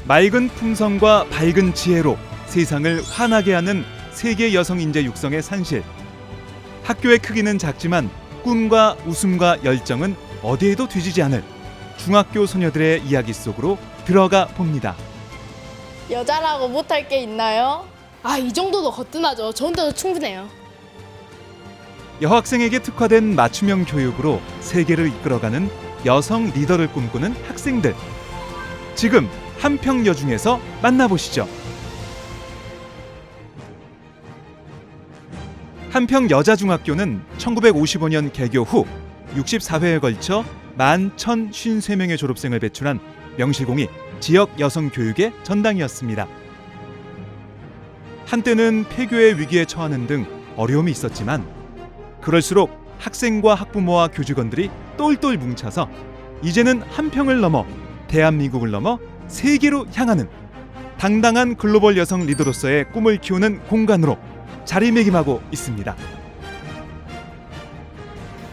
맑은 품성과 밝은 지혜로 세상을 환하게 하는 세계 여성 인재 육성의 산실. 학교의 크기는 작지만 꿈과 웃음과 열정은 어디에도 뒤지지 않을 중학교 소녀들의 이야기 속으로 들어가 봅니다. 여자라고 못할 게 있나요? 이 정도도 거뜬하죠. 저 혼자도 충분해요. 여학생에게 특화된 맞춤형 교육으로 세계를 이끌어가는 여성 리더를 꿈꾸는 학생들. 지금 한평여중에서 만나보시죠. 한평여자중학교는 1955년 개교 후 64회에 걸쳐 11,053명의 졸업생을 배출한 명실공히 지역 여성 교육의 전당이었습니다. 한때는 폐교의 위기에 처하는 등 어려움이 있었지만 그럴수록 학생과 학부모와 교직원들이 똘똘 뭉쳐서 이제는 한평을 넘어 대한민국을 넘어 세계로 향하는 당당한 글로벌 여성 리더로서의 꿈을 키우는 공간으로 자리매김하고 있습니다.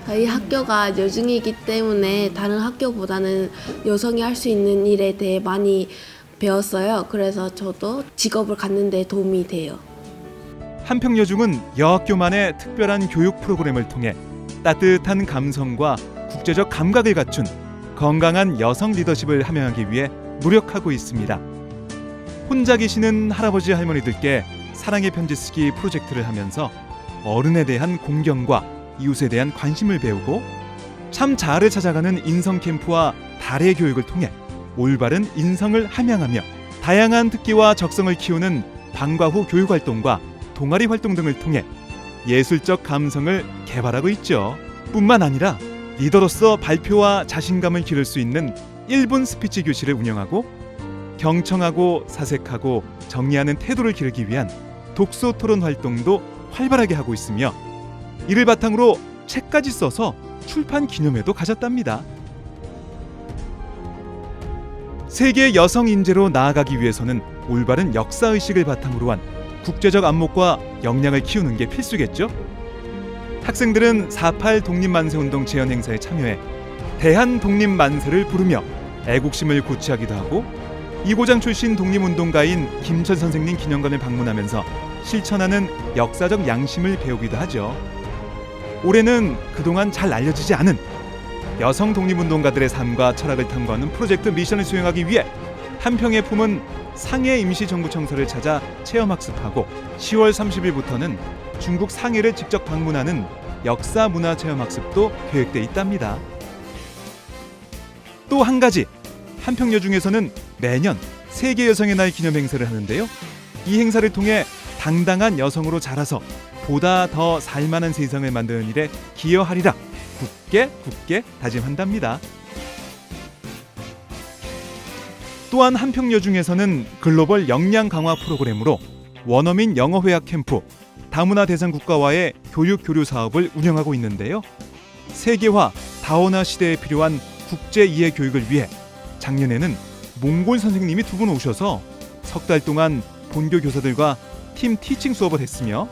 저희 학교가 여중이기 때문에 다른 학교보다는 여성이 할 수 있는 일에 대해 많이 배웠어요. 그래서 저도 직업을 갖는 데 도움이 돼요. 한평여중은 여학교만의 특별한 교육 프로그램을 통해 따뜻한 감성과 국제적 감각을 갖춘 건강한 여성 리더십을 함양하기 위해 노력하고 있습니다. 혼자 계시는 할아버지 할머니들께 사랑의 편지 쓰기 프로젝트를 하면서 어른에 대한 공경과 이웃에 대한 관심을 배우고 참 자아를 찾아가는 인성 캠프와 달의 교육을 통해 올바른 인성을 함양하며 다양한 특기와 적성을 키우는 방과 후 교육 활동과 동아리 활동 등을 통해 예술적 감성을 개발하고 있죠. 뿐만 아니라 리더로서 발표와 자신감을 기를 수 있는 1분 스피치 교실을 운영하고 경청하고 사색하고 정리하는 태도를 기르기 위한 독서 토론 활동도 활발하게 하고 있으며 이를 바탕으로 책까지 써서 출판 기념회도 가졌답니다. 세계 여성 인재로 나아가기 위해서는 올바른 역사의식을 바탕으로 한 국제적 안목과 역량을 키우는 게 필수겠죠. 학생들은 4.8 독립만세운동 재현 행사에 참여해 대한독립만세를 부르며 애국심을 고취하기도 하고 이고장 출신 독립운동가인 김천 선생님 기념관을 방문하면서 실천하는 역사적 양심을 배우기도 하죠. 올해는 그동안 잘 알려지지 않은 여성 독립운동가들의 삶과 철학을 탐구하는 프로젝트 미션을 수행하기 위해 한평에 품은 상해 임시정부청사를 찾아 체험학습하고 10월 30일부터는 중국 상해를 직접 방문하는 역사문화체험학습도 계획돼 있답니다. 또 한 가지, 한평여중에서는 매년 세계 여성의 날 기념 행사를 하는데요. 이 행사를 통해 당당한 여성으로 자라서 보다 더 살만한 세상을 만드는 일에 기여하리라 굳게 다짐한답니다. 또한 한평여중에서는 글로벌 역량 강화 프로그램으로 원어민 영어 회화 캠프, 다문화 대상 국가와의 교육 교류 사업을 운영하고 있는데요. 세계화, 다원화 시대에 필요한 국제 이해 교육을 위해 작년에는 몽골 선생님이 2분 오셔서 석 달 동안 본교 교사들과 팀 티칭 수업을 했으며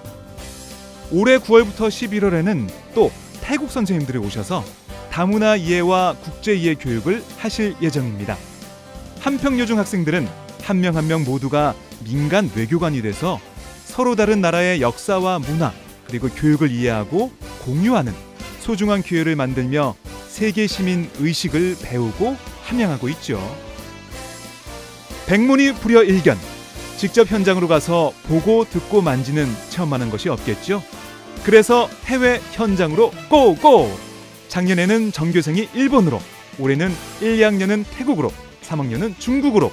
올해 9월부터 11월에는 또 태국 선생님들이 오셔서 다문화 이해와 국제 이해 교육을 하실 예정입니다. 한평여중 학생들은 한 명 한 명 모두가 민간 외교관이 돼서 서로 다른 나라의 역사와 문화 그리고 교육을 이해하고 공유하는 소중한 기회를 만들며 세계 시민 의식을 배우고 함양하고 있죠. 백문이 불여일견, 직접 현장으로 가서 보고 듣고 만지는 체험하는 것이 없겠죠. 그래서 해외 현장으로 고고! 작년에는 전교생이 일본으로, 올해는 1, 2학년은 태국으로, 3학년은 중국으로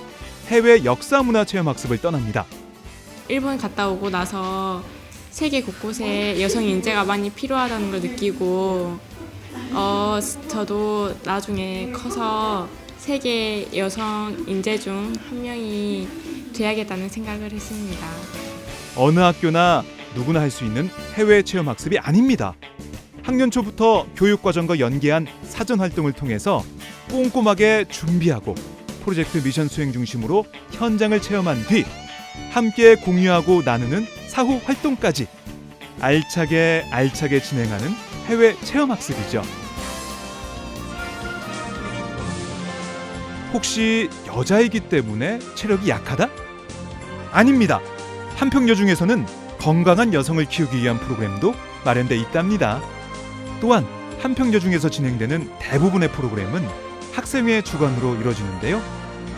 해외 역사문화체험학습을 떠납니다. 일본 갔다 오고 나서 세계 곳곳에 여성 인재가 많이 필요하다는 걸 느끼고 저도 나중에 커서 세계 여성 인재 중 한 명이 돼야겠다는 생각을 했습니다. 어느 학교나 누구나 할 수 있는 해외 체험학습이 아닙니다. 학년 초부터 교육과정과 연계한 사전활동을 통해서 꼼꼼하게 준비하고 프로젝트 미션 수행 중심으로 현장을 체험한 뒤 함께 공유하고 나누는 사후 활동까지 알차게 진행하는 해외 체험학습이죠. 혹시 여자이기 때문에 체력이 약하다? 아닙니다. 한평여중에서는 건강한 여성을 키우기 위한 프로그램도 마련돼 있답니다. 또한 한평여중에서 진행되는 대부분의 프로그램은 학생회 주관으로 이루어지는데요.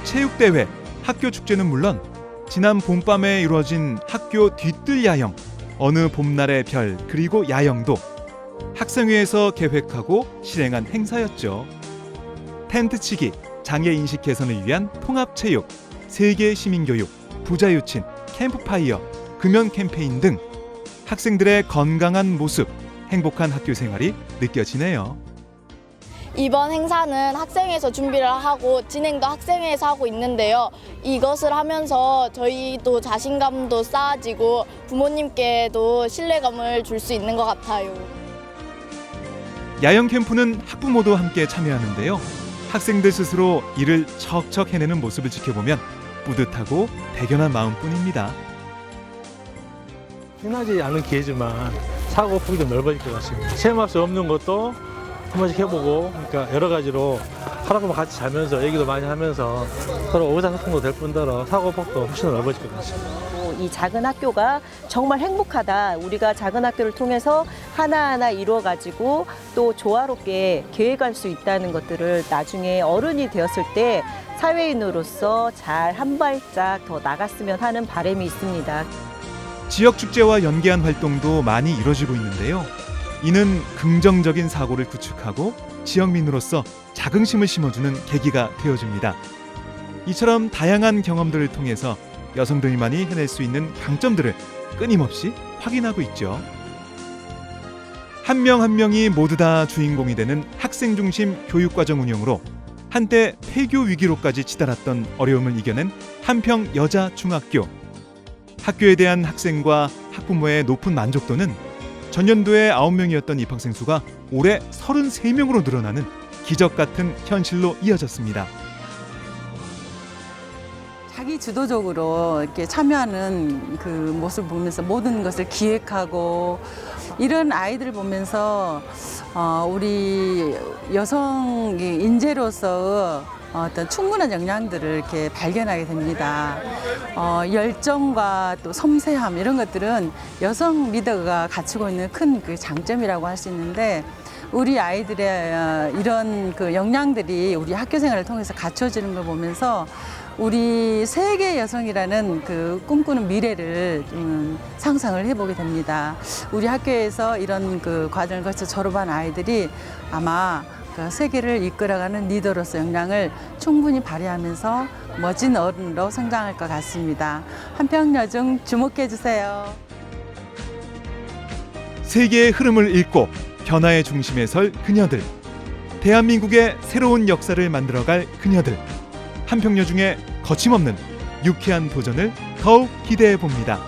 체육대회, 학교 축제는 물론 지난 봄밤에 이루어진 학교 뒤뜰 야영, 어느 봄날의 별, 그리고 야영도 학생회에서 계획하고 실행한 행사였죠. 텐트치기, 장애인식 개선을 위한 통합체육, 세계 시민교육, 부자유친, 캠프파이어, 금연 캠페인 등 학생들의 건강한 모습, 행복한 학교 생활이 느껴지네요. 이번 행사는 학생회에서 준비를 하고 진행도 학생회에서 하고 있는데요. 이것을 하면서 저희도 자신감도 쌓아지고 부모님께도 신뢰감을 줄 수 있는 것 같아요. 야영 캠프는 학부모도 함께 참여하는데요. 학생들 스스로 일을 척척 해내는 모습을 지켜보면 뿌듯하고 대견한 마음뿐입니다. 흔하지 않은 기회지만 사고 폭이 좀 넓어질 것 같습니다. 체험할 수 없는 것도 한 번씩 해보고, 그러니까 여러 가지로 하루만 같이 자면서 얘기도 많이 하면서 서로 의사소통도 될 뿐더러 사고 폭도 훨씬 넓어질 것 같습니다. 이 작은 학교가 정말 행복하다. 우리가 작은 학교를 통해서 하나하나 이루어가지고 또 조화롭게 계획할 수 있다는 것들을 나중에 어른이 되었을 때 사회인으로서 잘 한 발짝 더 나갔으면 하는 바람이 있습니다. 지역 축제와 연계한 활동도 많이 이뤄지고 있는데요. 이는 긍정적인 사고를 구축하고 지역민으로서 자긍심을 심어주는 계기가 되어줍니다. 이처럼 다양한 경험들을 통해서 여성들만이 해낼 수 있는 강점들을 끊임없이 확인하고 있죠. 한 명 한 명이 모두 다 주인공이 되는 학생 중심 교육과정 운영으로 한때 폐교 위기로까지 치달았던 어려움을 이겨낸 한평 여자중학교. 학교에 대한 학생과 학부모의 높은 만족도는 전년도에 9명이었던 입학생 수가 올해 33명으로 늘어나는 기적 같은 현실로 이어졌습니다. 자기 주도적으로 이렇게 참여하는 그 모습을 보면서 모든 것을 기획하고 이런 아이들을 보면서 우리 여성 인재로서 어떤 충분한 역량들을 이렇게 발견하게 됩니다. 열정과 또 섬세함 이런 것들은 여성 리더가 갖추고 있는 큰 그 장점이라고 할 수 있는데 우리 아이들의 이런 그 역량들이 우리 학교 생활을 통해서 갖춰지는 걸 보면서 우리 세계 여성이라는 그 꿈꾸는 미래를 상상을 해보게 됩니다. 우리 학교에서 이런 그 과정을 거쳐 졸업한 아이들이 아마 그 세계를 이끌어가는 리더로서 역량을 충분히 발휘하면서 멋진 어른으로 성장할 것 같습니다. 한평여중 주목해 주세요. 세계의 흐름을 읽고 변화의 중심에 설 그녀들. 대한민국의 새로운 역사를 만들어갈 그녀들. 한평여중의 거침없는 유쾌한 도전을 더욱 기대해 봅니다.